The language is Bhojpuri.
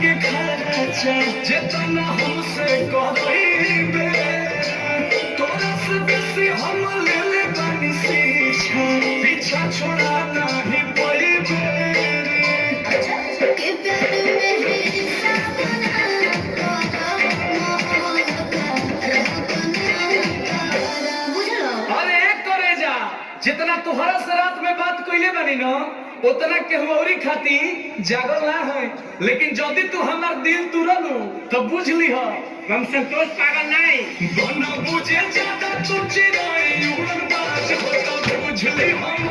के खर्चा जितना हमसे कहबे तोरा से बेसी हम ले ले बानी पीछा पीछा छोड़ा नहीं पड़बे के प्यार में हिस्सा बना बुझलो। अरे करे जा जितना तुहरा से रात में बात कइले बानी न उतना केहू औरी खाती जागल ना है लेकिन जदी तू हमार दिल तुरलू तो बुझ ली हो हम संतोष पागल नहीं बना बुझे ज्यादा तू चिराई उड़न बाज हो तो बुझ ली हम